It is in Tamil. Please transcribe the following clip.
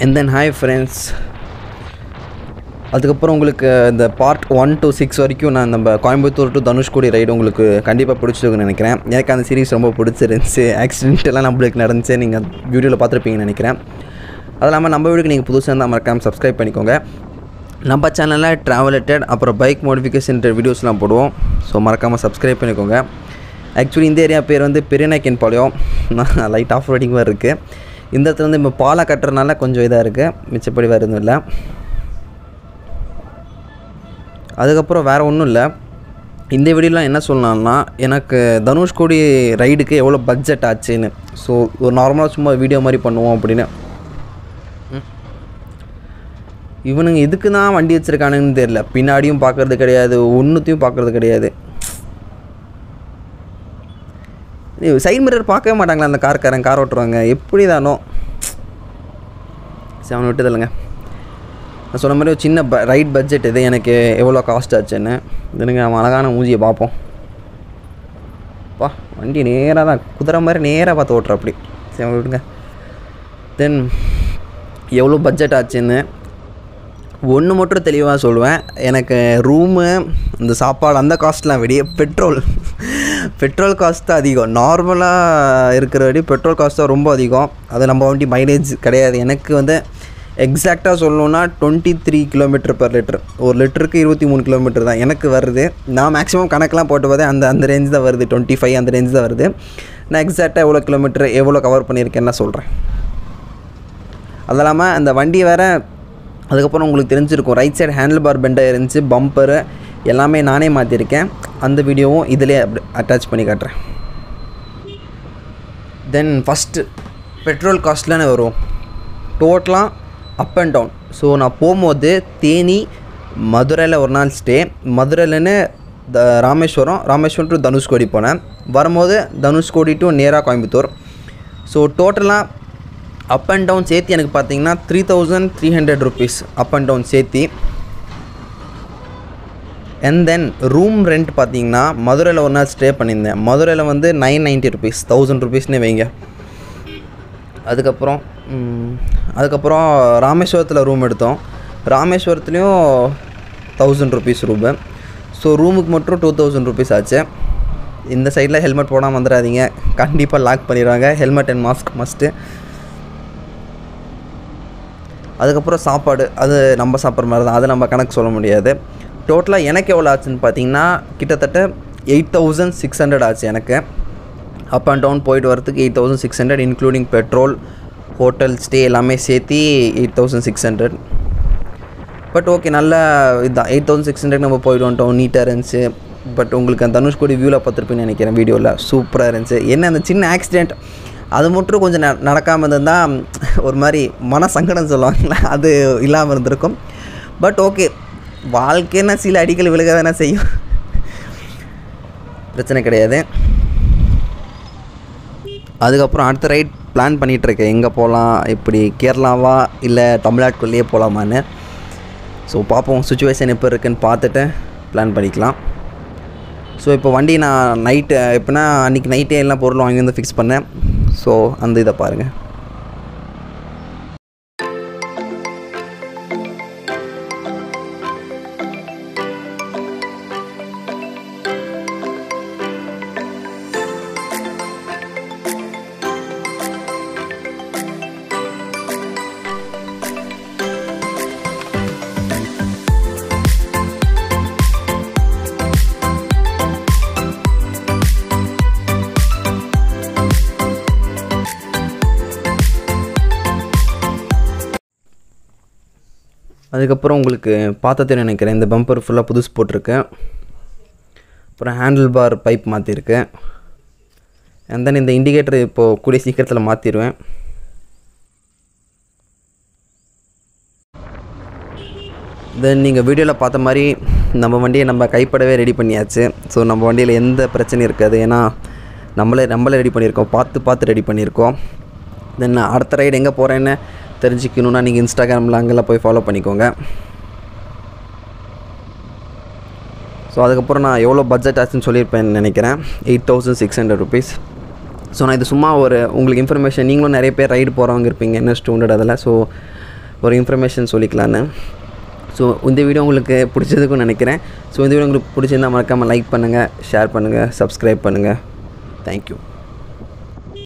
And then hi friends, அதுக்கப்புறம் உங்களுக்கு இந்த பார்ட் 1 to 6 வரைக்கும் நான் நம்ம கோயம்புத்தூர் டு தனுஷ்கோடி ரைடு உங்களுக்கு கண்டிப்பாக பிடிச்சிருக்குன்னு நினைக்கிறேன். எனக்கு அந்த சீரிஸ் ரொம்ப பிடிச்சிருந்துச்சு. ஆக்சிடென்ட்டெல்லாம் நம்மளுக்கு நடந்துச்சு, நீங்கள் வீடியோவில் பார்த்துருப்பீங்கன்னு நினைக்கிறேன். அது இல்லாமல் நம்ம வீடியோக்கு நீங்கள் புதுசாக இருந்தால் மறக்காமல் சப்ஸ்கிரைப் பண்ணிக்கோங்க. நம்ம சேனலில் ட்ராவல் ரிலேட்டட் அப்புறம் பைக் மாடிஃபிகேஷன் வீடியோஸ்லாம் போடுவோம். ஸோ மறக்காமல் சப்ஸ்கிரைப் பண்ணிக்கோங்க. ஆக்சுவலி இந்த ஏரியா பேர் வந்து பெரியநாயக்கன் பாளையம். லைட் ஆஃப் ரோடிங் மாதிரி இருக்குது. இந்த இடத்துல வந்து இப்போ பாலை கட்டுறதுனால கொஞ்சம் இதாக இருக்குது, மிச்சப்படி வேறு எதுவும் இல்லை. அதுக்கப்புறம் வேறு ஒன்றும் இல்லை. இந்த வீடியோலாம் என்ன சொல்லலாம்னா, எனக்கு தனுஷ்கோடி ரைடுக்கு எவ்வளோ பட்ஜெட் ஆச்சுன்னு. ஸோ ஒரு நார்மலாக சும்மா வீடியோ மாதிரி பண்ணுவோம் அப்படின்னு. இவனுங்க எதுக்கு தான் வண்டி வச்சுருக்கானுன்னு தெரியல. பின்னாடியும் பார்க்குறது கிடையாது, ஒன்றுத்தையும் பார்க்குறது கிடையாது. சைட் மிரர் பார்க்கவே மாட்டாங்களா அந்த கார் ஓட்டுருவாங்க, எப்படி தானோ. சரி, அவனை விட்டு இல்லைங்க. நான் சொன்ன மாதிரி ஒரு சின்ன ரைட் பட்ஜெட் இது. எனக்கு எவ்வளோ காஸ்ட் ஆச்சுன்னு இதுனுங்க அவன் அழகான மூஞ்சியை பார்ப்போம். வண்டி நேராக தான் குதிரை மாதிரி நேராக பார்த்து ஓட்டுற அப்படி. சரி, அவன் விடுங்க. தென் எவ்வளோ பட்ஜெட் ஆச்சுன்னு ஒன்று மட்டும் தெளிவாக சொல்லுவேன். எனக்கு ரூமு, இந்த சாப்பாடு, அந்த காஸ்ட்லாம் விட பெட்ரோல் காஸ்ட் தான் அதிகம். நார்மலாக இருக்கிற வடி பெட்ரோல் காஸ்ட் தான் ரொம்ப அதிகம். அது நம்ம வண்டி மைலேஜ் கிடையாது. எனக்கு வந்து எக்ஸாக்டாக சொல்லணுன்னா 23 கிலோமீட்டர் பர் லிட்டர். ஒரு லிட்டருக்கு 23 கிலோமீட்டர் தான் எனக்கு வருது. நான் மேக்ஸிமம் கணக்கெலாம் போட்டு பார்த்தேன், அந்த ரேஞ்ச் தான் வருது. 25 அந்த ரேஞ்ச் தான் வருது. நான் எக்ஸாக்டாக எவ்வளோ கிலோமீட்டர் எவ்வளோ கவர் பண்ணியிருக்கேன்னு சொல்கிறேன். அது இல்லாமல் அந்த வண்டி வேறு, அதுக்கப்புறம் உங்களுக்கு தெரிஞ்சிருக்கும், ரைட் சைடு ஹேண்டில் பார் பெண்டாக இருந்துச்சு, பம்பரு எல்லாமே நானே மாற்றிருக்கேன். அந்த வீடியோவும் இதிலே அப்படி அட்டாச் பண்ணி காட்டுறேன். தென் ஃபஸ்ட்டு பெட்ரோல் காஸ்ட்லானே வரும் டோட்டலாக அப் அண்ட் டவுன். ஸோ நான் போகும்போது தேனி, மதுரையில் ஒரு நாள் ஸ்டே, மதுரையிலன்னு ராமேஸ்வரம் டு தனுஷ்கோடி போனேன். வரும்போது தனுஷ்கோடி டு நேராக கோயம்புத்தூர். ஸோ டோட்டலாக அப் அண்ட் டவுன் சேர்த்து எனக்கு பார்த்தீங்கன்னா 3300 ருபீஸ் அப் அண்ட் டவுன் சேர்த்தி. அண்ட் தென் ரூம் ரெண்ட் பார்த்தீங்கன்னா மதுரையில் ஒரு நாள் ஸ்டே பண்ணியிருந்தேன். மதுரையில் வந்து 990 ருபீஸ், 1000 ருபீஸ்னே வைங்க. அதுக்கப்புறம் ராமேஸ்வரத்தில் ரூம் எடுத்தோம். ராமேஸ்வரத்துலேயும் 1000 ருபீஸ் ரூமு. ஸோ ரூமுக்கு மட்டும் 2000 ருபீஸ் ஆச்சு. இந்த சைடில் ஹெல்மெட் போடாமல் வந்துடாதீங்க, கண்டிப்பாக லாக் பண்ணிடுவாங்க. Helmet and mask must. அதுக்கப்புறம் சாப்பாடு, அது நம்ம சாப்பிட்ற மாதிரி தான், அது நம்ம கணக்கு சொல்ல முடியாது. டோட்டலாக எனக்கு எவ்வளோ ஆச்சுன்னு பார்த்தீங்கன்னா கிட்டத்தட்ட 8600 ஆச்சு எனக்கு. அப் அண்ட் டவுன் போயிட்டு வரதுக்கு 8600, இன்க்ளூடிங் பெட்ரோல், ஹோட்டல் ஸ்டே எல்லாமே சேர்த்து 8600. பட் ஓகே, நல்ல இதுதான். 8600 நம்ம போயிட்டு வந்துட்டோம், நீட்டாக இருந்துச்சு. பட் உங்களுக்கு அந்த தனுஷ்கோடி வியூவில் பார்த்துருப்பேன்னு நினைக்கிறேன், வீடியோவில் சூப்பராக இருந்துச்சு. என்ன அந்த சின்ன ஆக்சிடெண்ட் அது மட்டும் கொஞ்சம் நடக்காமல் இருந்தால் ஒரு மாதிரி மன சங்கடம் சொல்லுவாங்களே, அது இல்லாமல் இருந்திருக்கும். பட் ஓகே, வாழ்க்கைன்னா சில அடிக்கல் விழுக தானே செய்யும், பிரச்சனை கிடையாது. அதுக்கப்புறம் அடுத்த ரைட் பிளான் பண்ணிகிட்ருக்கேன், எங்கே போகலாம், இப்படி கேரளாவா இல்லை தமிழ்நாட்டுக்குள்ளேயே போகலாமான்னு. ஸோ பார்ப்போம், சுச்சுவேஷன் எப்போ இருக்குதுன்னு பார்த்துட்டு பிளான் பண்ணிக்கலாம். ஸோ இப்போ வண்டி நான் நைட்டு எப்போனா அன்றைக்கி நைட்டே எல்லாம் பொருள் வாங்கி வந்து ஃபிக்ஸ் பண்ணேன். ஸோ அந்த இதை பாருங்கள். அதுக்கப்புறம் உங்களுக்கு பார்த்ததே நினைக்கிறேன், இந்த பம்பர் ஃபுல்லாக புதுசு போட்டிருக்கேன். அப்புறம் ஹேண்டில் பார் பைப் மாற்றிருக்கேன். அண்ட் தென் இந்த இண்டிகேட்டர் இப்போது கூடிய சீக்கிரத்தில் மாற்றிடுவேன். தென் நீங்கள் வீடியோவில் பார்த்த மாதிரி நம்ம வண்டியை நம்ம கைப்படவே ரெடி பண்ணியாச்சு. ஸோ நம்ம வண்டியில் எந்த பிரச்சனையும் இருக்காது. ஏன்னா நம்மளே ரெடி பண்ணியிருக்கோம், பார்த்து ரெடி பண்ணியிருக்கோம். தென் அடுத்த ரைடு எங்கே போகிறேன்னு தெரிஞ்சுக்கணுன்னா நீங்கள் இன்ஸ்டாகிராமில் அங்கெல்லாம் போய் ஃபாலோ பண்ணிக்கோங்க. ஸோ அதுக்கப்புறம் நான் எவ்வளோ பட்ஜெட் ஆச்சுன்னு சொல்லியிருப்பேன்னு நினைக்கிறேன், 8600 rupees. ஸோ நான் இது சும்மா உங்களுக்கு இன்ஃபர்மேஷன், நீங்களும் நிறைய பேர் ரைடு போகிறவங்க இருப்பீங்க NS200 அதில். ஸோ ஒரு இன்ஃபர்மேஷன் சொல்லிக்கலான்னு. ஸோ இந்த வீடியோ உங்களுக்கு பிடிச்சதுக்குன்னு நினைக்கிறேன். ஸோ இந்த வீடியோ உங்களுக்கு பிடிச்சிருந்தால் மறக்காமல் லைக் பண்ணுங்கள், ஷேர் பண்ணுங்கள், சப்ஸ்கிரைப் பண்ணுங்கள். தேங்க்யூ.